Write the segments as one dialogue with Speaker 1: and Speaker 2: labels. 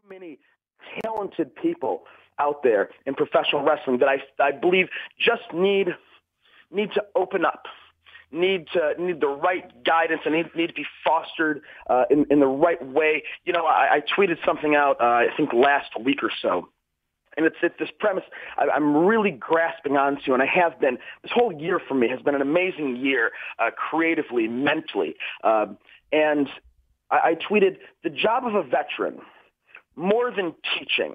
Speaker 1: many talented people out there in professional wrestling that I believe just need to open up, need the right guidance, and need to be fostered in the right way. You know, I tweeted something out I think last week or so. And it's this premise I'm really grasping onto, and I have been. This whole year for me has been an amazing year, creatively, mentally. And I tweeted, the job of a veteran, more than teaching,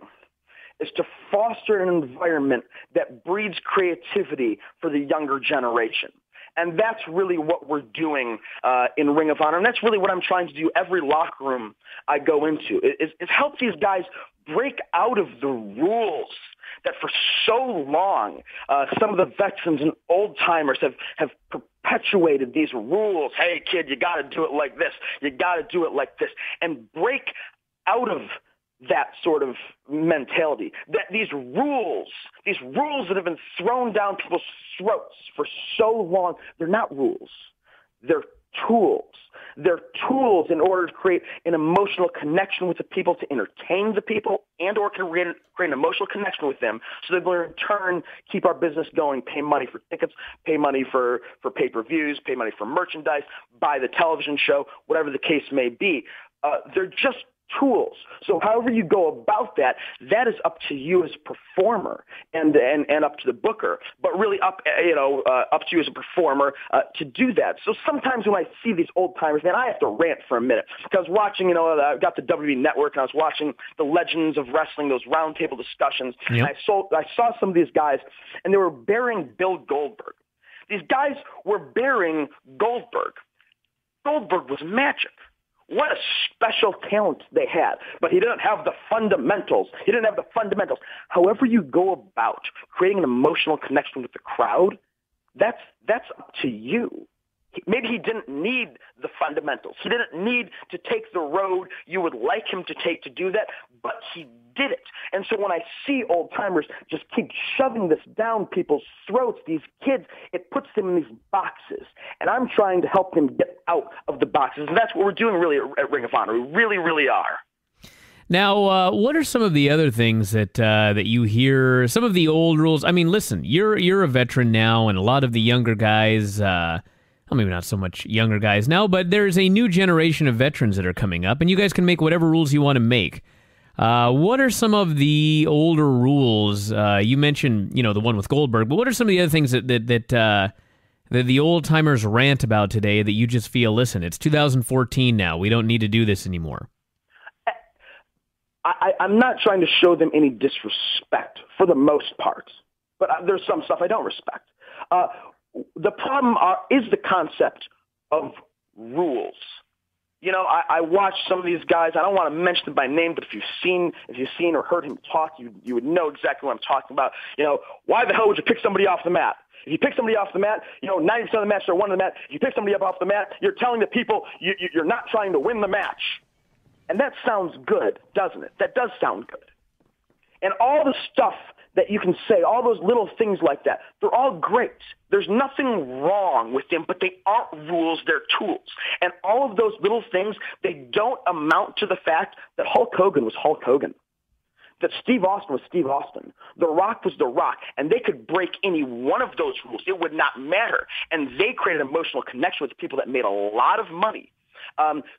Speaker 1: is to foster an environment that breeds creativity for the younger generation. And that's really what we're doing in Ring of Honor. And that's really what I'm trying to do every locker room I go into, is help these guys break out of the rules that for so long some of the veterans and old-timers have perpetuated these rules. Hey, kid, you got to do it like this. You got to do it like this. And break out of that sort of mentality, that these rules that have been thrown down people's throats for so long, they're not rules. They're tools. They're tools in order to create an emotional connection with the people, to entertain the people, and or to create an emotional connection with them so that they'll in turn keep our business going, pay money for tickets, pay money for pay-per-views, pay money for merchandise, buy the television show, whatever the case may be. They're just tools. So however you go about that is up to you as a performer and up to the booker, but really up to you as a performer to do that. So sometimes when I see these old timers, man, I have to rant for a minute because watching, I got the WWE Network and I was watching the Legends of Wrestling, those roundtable discussions. Yep. And I saw some of these guys and they were burying Bill Goldberg. These guys were burying Goldberg. Goldberg was magic. What a special talent they had. But he didn't have the fundamentals. However you go about creating an emotional connection with the crowd, that's up to you. Maybe he didn't need the fundamentals. He didn't need to take the road you would like him to take to do that, but he did it. And so when I see old-timers just keep shoving this down people's throats, these kids, it puts them in these boxes. And I'm trying to help them get out of the boxes. And that's what we're doing really at Ring of Honor. We really, really are.
Speaker 2: Now, what are some of the other things that you hear, some of the old rules? I mean, listen, you're a veteran now, and a lot of the younger guys... well, maybe not so much younger guys now, but there's a new generation of veterans that are coming up, and you guys can make whatever rules you want to make. What are some of the older rules? You mentioned, the one with Goldberg, but what are some of the other things that the old-timers rant about today that you just feel, listen, it's 2014 now, we don't need to do this anymore?
Speaker 1: I'm not trying to show them any disrespect for the most part, but there's some stuff I don't respect. The problem is the concept of rules. I watch some of these guys. I don't want to mention them by name, but if you've seen or heard him talk, you would know exactly what I'm talking about. Why the hell would you pick somebody off the mat? If you pick somebody off the mat, 90% of the match they're winning the mat. If you pick somebody up off the mat, you're telling the people you're not trying to win the match. And that sounds good, doesn't it? That does sound good. And all the stuff that you can say, all those little things like that, they're all great. There's nothing wrong with them, but they aren't rules, they're tools. And all of those little things, they don't amount to the fact that Hulk Hogan was Hulk Hogan, that Steve Austin was Steve Austin, The Rock was The Rock, and they could break any one of those rules. It would not matter. And they created an emotional connection with people that made a lot of money.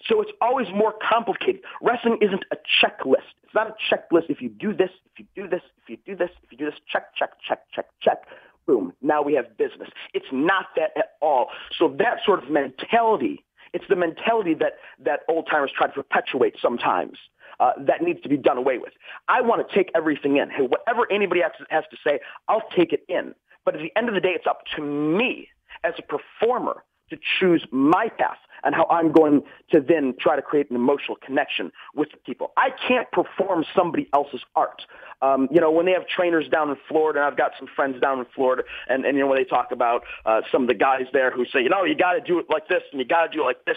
Speaker 1: So it's always more complicated. Wrestling isn't a checklist. It's not a checklist. If you do this, if you do this, if you do this, if you do this, check, check, check, check, check, boom. Now we have business. It's not that at all. So that sort of mentality, it's the mentality that old-timers try to perpetuate sometimes. That needs to be done away with. I want to take everything in. Hey, whatever anybody has to say, I'll take it in. But at the end of the day, it's up to me as a performer to choose my path and how I'm going to then try to create an emotional connection with the people. I can't perform somebody else's art. When they have trainers down in Florida, and I've got some friends down in Florida, and when they talk about some of the guys there who say, you got to do it like this, and you got to do it like this.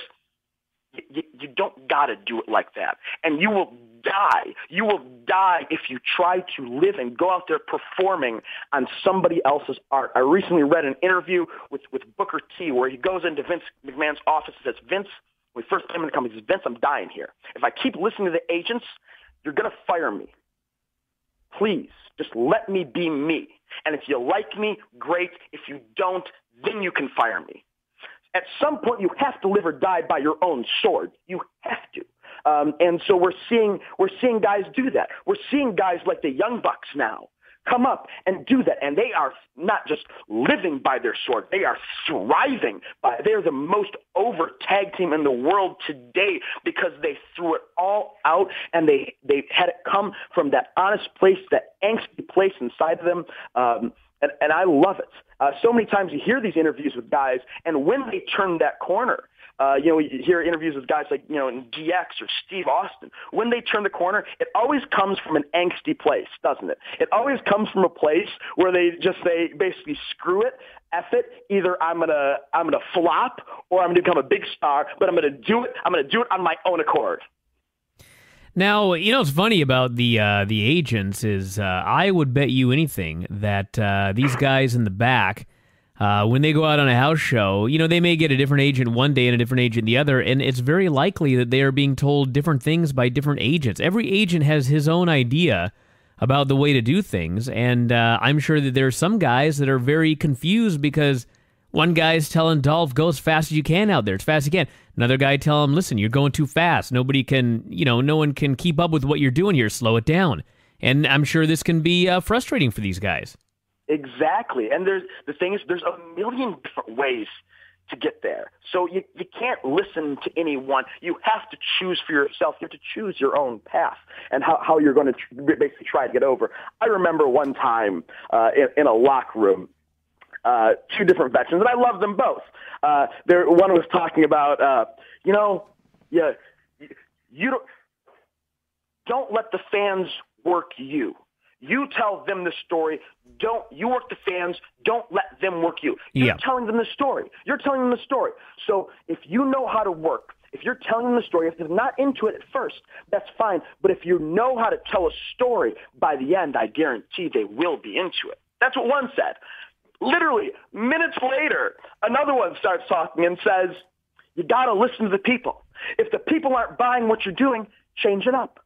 Speaker 1: You don't got to do it like that. And you will die. You will die if you try to live and go out there performing on somebody else's art. I recently read an interview with Booker T where he goes into Vince McMahon's office and says, Vince, when we first came in the company, he says, Vince, I'm dying here. If I keep listening to the agents, you're going to fire me. Please, just let me be me. And if you like me, great. If you don't, then you can fire me. At some point, you have to live or die by your own sword. You have to. And so we're seeing guys do that. We're seeing guys like the Young Bucks now come up and do that. And they are not just living by their sword. They are thriving by it. They're the most over tag team in the world today because they threw it all out and they had it come from that honest place, that angsty place inside of them. And I love it. So many times you hear these interviews with guys, and when they turn that corner, you hear interviews with guys like, in DX or Steve Austin. When they turn the corner, it always comes from an angsty place, doesn't it? It always comes from a place where they just say, basically, screw it, F it. Either I'm gonna flop or I'm gonna become a big star, but I'm gonna do it. I'm gonna do it on my own accord.
Speaker 2: Now, what's funny about the agents is I would bet you anything that these guys in the back, when they go out on a house show, they may get a different agent one day and a different agent the other, and it's very likely that they are being told different things by different agents. Every agent has his own idea about the way to do things, and I'm sure that there are some guys that are very confused because one guy's telling Dolph, go as fast as you can out there, as fast as you can. Another guy tell him, listen, you're going too fast. Nobody can, no one can keep up with what you're doing here. Slow it down. And I'm sure this can be frustrating for these guys.
Speaker 1: Exactly. And there's a million different ways to get there. So you can't listen to anyone. You have to choose for yourself. You have to choose your own path and how you're going to basically try to get over. I remember one time in a locker room, two different veterans, and I love them both. One was talking about, you don't let the fans work you. You tell them the story. You work the fans. Don't let them work you. You're telling them the story. You're telling them the story. So if you know how to work, if you're telling them the story, if they're not into it at first, that's fine. But if you know how to tell a story, by the end, I guarantee they will be into it. That's what one said. Literally, minutes later, another one starts talking and says, you got to listen to the people. If the people aren't buying what you're doing, change it up.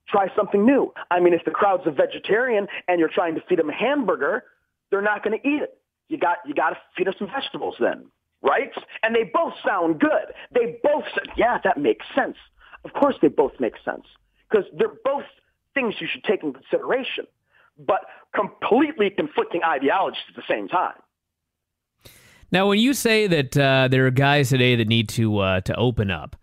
Speaker 1: Try something new. I mean, if the crowd's a vegetarian and you're trying to feed them a hamburger, they're not going to eat it. You got to feed them some vegetables then, right? And they both sound good. They both said, yeah, that makes sense. Of course they both make sense because they're both things you should take in consideration, but completely conflicting ideologies at the same time.
Speaker 2: Now, when you say that there are guys today that need to open up,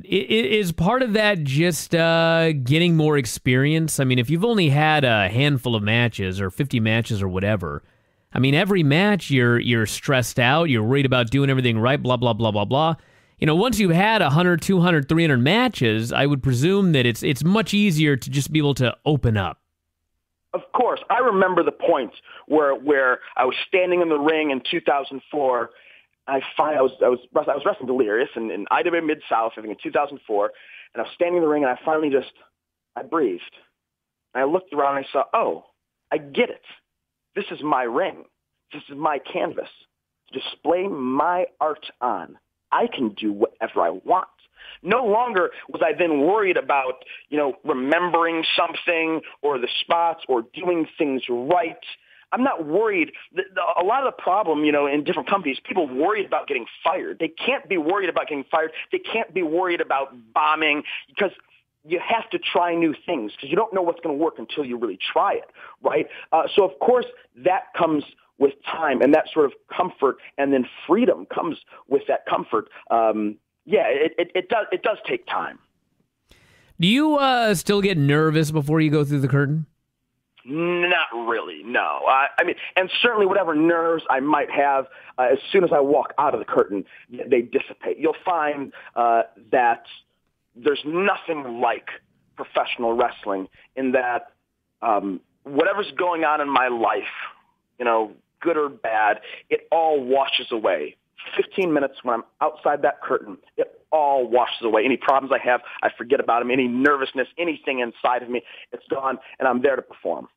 Speaker 2: is part of that just getting more experience? I mean, if you've only had a handful of matches or 50 matches or whatever, I mean, every match you're stressed out, you're worried about doing everything right, blah, blah, blah, blah, blah. Once you've had 100, 200, 300 matches, I would presume that it's much easier to just be able to open up.
Speaker 1: Of course. I remember the point where I was standing in the ring in 2004. I was wrestling Delirious in IWA Mid-South, I think in 2004, and I was standing in the ring, and I finally I breathed. And I looked around, and I saw, oh, I get it. This is my ring. This is my canvas to display my art on. I can do whatever I want. No longer was I then worried about, remembering something or the spots or doing things right. I'm not worried. A lot of the problem, in different companies, people worried about getting fired. They can't be worried about getting fired. They can't be worried about bombing because you have to try new things because you don't know what's going to work until you really try it, right? So, of course, that comes with time and that sort of comfort, and then freedom comes with that comfort. It does take time.
Speaker 2: Do you still get nervous before you go through the curtain?
Speaker 1: Not really, no. I mean, and certainly whatever nerves I might have, as soon as I walk out of the curtain, they dissipate. You'll find that there's nothing like professional wrestling in that whatever's going on in my life, good or bad, it all washes away. 15 minutes when I'm outside that curtain, it all washes away. Any problems I have, I forget about them. Any nervousness, anything inside of me, it's gone, and I'm there to perform.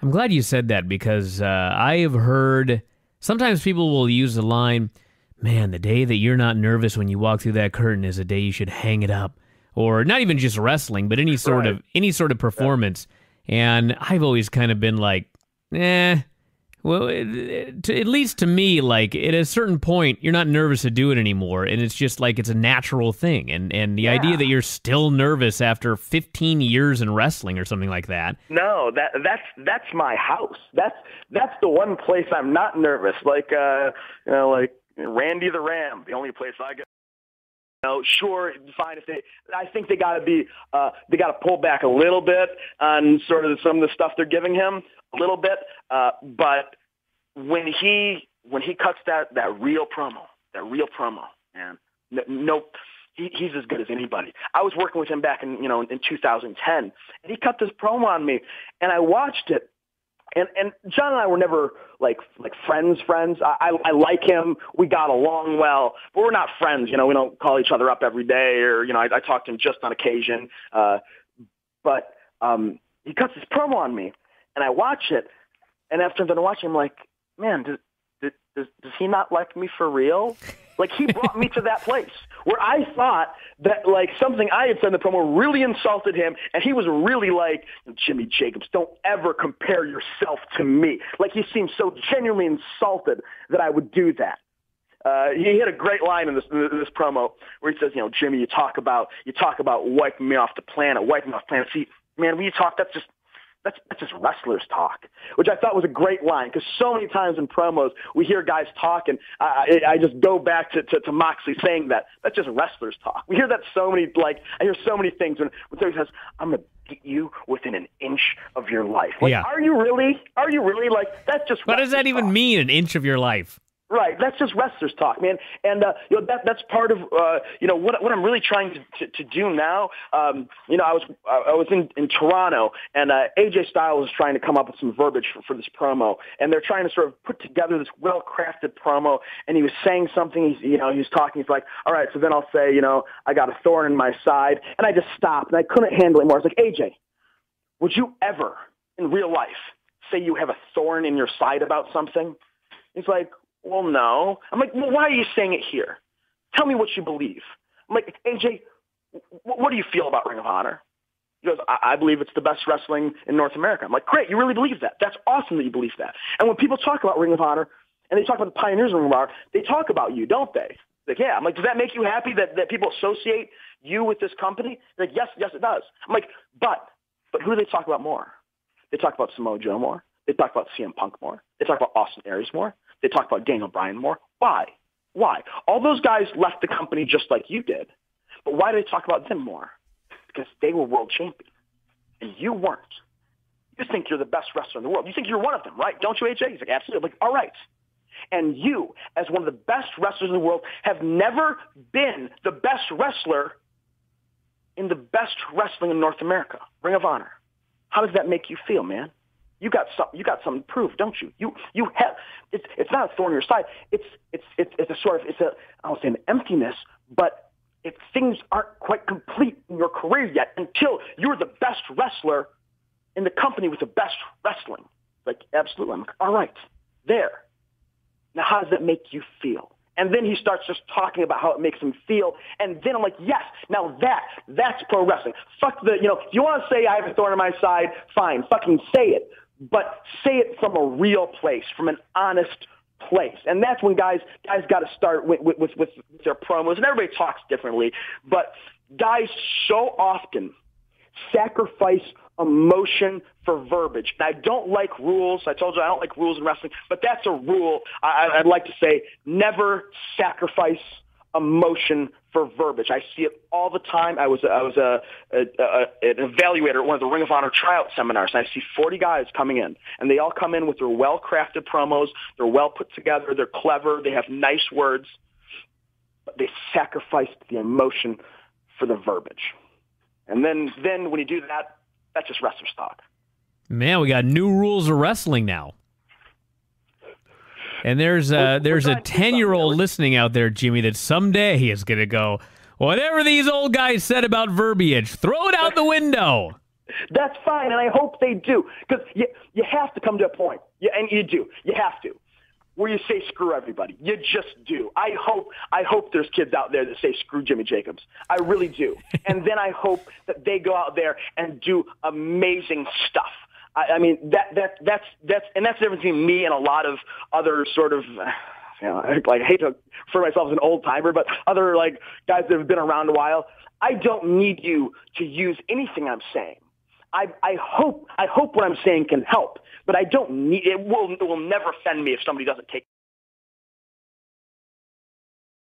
Speaker 2: I'm glad you said that because I have heard sometimes people will use the line, man, the day that you're not nervous when you walk through that curtain is the day you should hang it up. or not even just wrestling, but any sort of performance. And I've always kind of been like, well, at least to me, like at a certain point, you're not nervous to do it anymore, and it's just like it's a natural thing. And the idea that you're still nervous after 15 years in wrestling or something like that.
Speaker 1: No, that's my house. That's the one place I'm not nervous. Like like Randy the Ram, the only place I get. Sure, fine. I think they got to pull back a little bit on sort of some of the stuff they're giving him, a little bit. But when he cuts that real promo, man, he's as good as anybody. I was working with him back in 2010, and he cut this promo on me, and I watched it. And John and I were never like friends. I like him. We got along well, but we're not friends. We don't call each other up every day, or I talk to him just on occasion. But he cuts this promo on me, and I watch it. And after I'm done watching, I'm like, man, does he not like me for real? Like, he brought me to that place where I thought that, like, something I had said in the promo really insulted him, and he was really like, Jimmy Jacobs, don't ever compare yourself to me. Like, he seemed so genuinely insulted that I would do that. He hit a great line in this promo where he says, Jimmy, you talk about wiping me off the planet. See, man, when you talk, that's just wrestlers talk, which I thought was a great line, because so many times in promos we hear guys talk, and I just go back to Moxley saying that. That's just wrestlers talk. We hear that I hear so many things when somebody says, I'm going to beat you within an inch of your life. Like,
Speaker 2: yeah.
Speaker 1: Are you really? Like, that's just
Speaker 2: what does that even mean, an inch of your life?
Speaker 1: Right, that's just wrestlers talk, man, and that's part of what I'm really trying to do now. I was in Toronto, and AJ Styles was trying to come up with some verbiage for this promo, and they're trying to sort of put together this well-crafted promo. And he was saying something, he was talking. He's like, all right, so then I'll say, I got a thorn in my side, and I just stopped, and I couldn't handle it anymore. I was like, AJ, would you ever in real life say you have a thorn in your side about something? He's like, well, no. I'm like, well, why are you saying it here? Tell me what you believe. I'm like, AJ, what do you feel about Ring of Honor? He goes, I believe it's the best wrestling in North America. I'm like, great, you really believe that. That's awesome that you believe that. And when people talk about Ring of Honor, and they talk about the pioneers of Ring of Honor, they talk about you, don't they? Like, yeah. I'm like, does that make you happy that people associate you with this company? They're like, yes, it does. I'm like, but who do they talk about more? They talk about Samoa Joe more. They talk about CM Punk more. They talk about Austin Aries more. They talk about Daniel Bryan more. Why? All those guys left the company just like you did. But why do they talk about them more? Because they were world champions, and you weren't. You think you're the best wrestler in the world. You think you're one of them, right? Don't you, AJ? He's like, absolutely. I'm like, all right. And you, as one of the best wrestlers in the world, have never been the best wrestler in the best wrestling in North America, Ring of Honor. How does that make you feel, man? You got something to prove, don't you? You have. It's not a thorn in your side. It's a sort of, I don't say an emptiness, but things aren't quite complete in your career yet until you're the best wrestler in the company with the best wrestling. Like, absolutely. I'm like, all right, there. Now, how does that make you feel? And then he starts just talking about how it makes him feel. And then I'm like, yes, now that's pro wrestling. Fuck if you want to say I have a thorn in my side, fine, fucking say it. But say it from a real place, from an honest place. And that's when guys got to start with their promos. And everybody talks differently. But guys so often sacrifice emotion for verbiage. And I don't like rules. I told you I don't like rules in wrestling. But that's a rule. I'd like to say never sacrifice emotion for verbiage. I see it all the time. I was an evaluator at one of the Ring of Honor tryout seminars, and I see 40 guys coming in, and they all come in with their well-crafted promos. They're well put together. They're clever. They have nice words, but they sacrificed the emotion for the verbiage. And then when you do that, that's just wrestler's talk.
Speaker 2: Man, we got new rules of wrestling now. And there's a 10-year-old listening out there, Jimmy, that someday is going to go, whatever these old guys said about verbiage, throw it out the window.
Speaker 1: That's fine, and I hope they do, because you have to come to a point, and you do. You have to. where you say screw everybody. You just do. I hope there's kids out there that say screw Jimmy Jacobs. I really do. And then I hope that they go out there and do amazing stuff. I mean, that's the difference between me and a lot of other sort of, I hate to refer myself as an old timer, but other like guys that have been around a while. I don't need you to use anything I'm saying. I hope what I'm saying can help, but I don't need it. Will never offend me if somebody doesn't take